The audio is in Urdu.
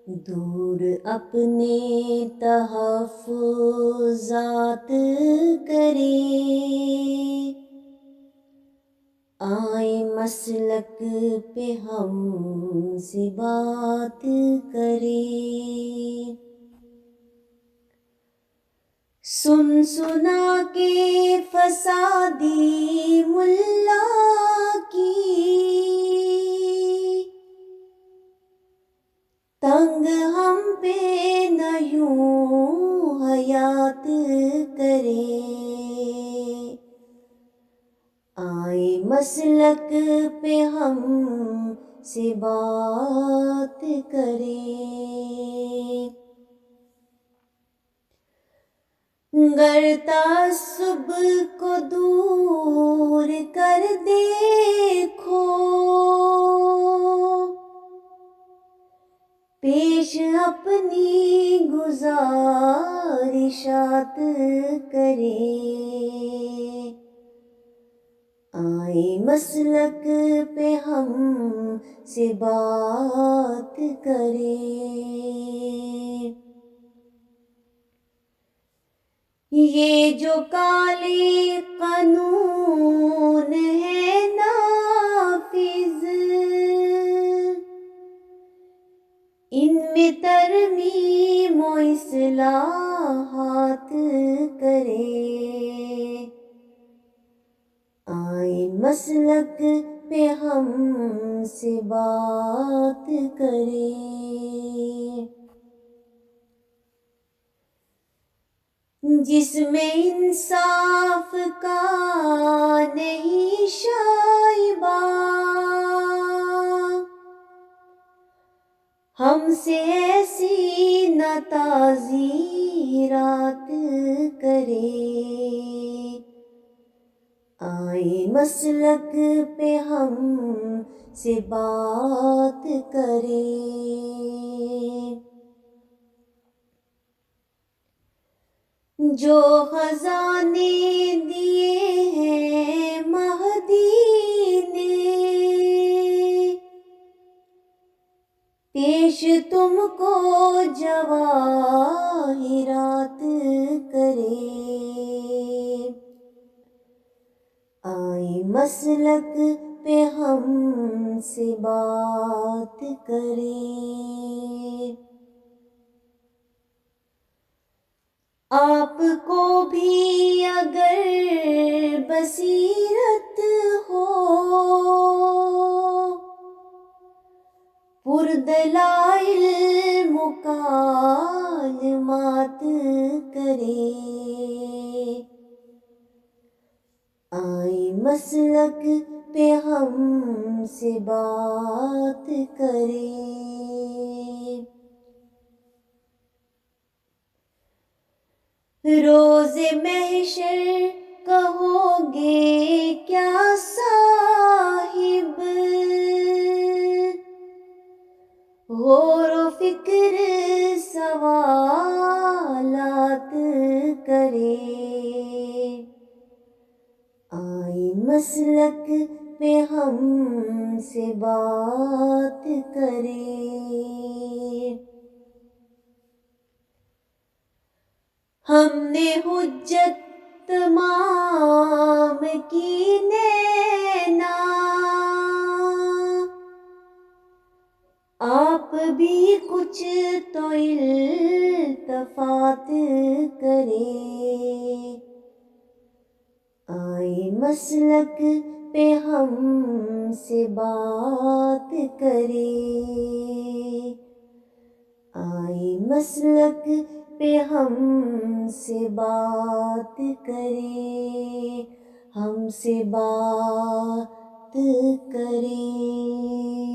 دور اپنے تحفظات کرے، آئیں مسلک پہ ہم سے بات کرے۔ سن سنا کے فسادی ملا کی تنگ ہم پہ نہ یوں حیات کرے، آئیں مسلک پہ ہم سے بات کرے۔ گر تعصب کو دور کر دیکھو، پیش اپنی گزارشات کرے، آئیں مسلک پہ ہم سے بات کرے۔ یہ جو کالے قانون ہے نافذ، ان میں ترمیم و اصلاحات کرے، آئیں مسلک پہ ہم سے بات کرے۔ جس میں انصاف کا نہیں شائبہ، ہم سے ایسی نہ تعزیرات کرے، آئیں مسلک پہ ہم سے بات کرے۔ جو خزانے دیے ہیں مہدی نے، پیش تم کو جواہرات کرے، آئیں مسلک پہ ہم سے بات کرے۔ آپ کو بھی اگر بصیرت ہو، پردلائل مکالمات کرے، آئیں مسلک پہ ہم سے بات کرے۔ روز محشر کہو گے کیا صاحب، غور و فکر سوالات کرے، آئیں مسلک پہ ہم سے بات کرے۔ ہم نے حجت تمام کی نینا، آپ بھی کچھ تو التفات کرے، آئیں مسلک پہ ہم سے بات کرے، آئیں مسلک پہ ہم سے بات کرے، ہم سے بات کرے۔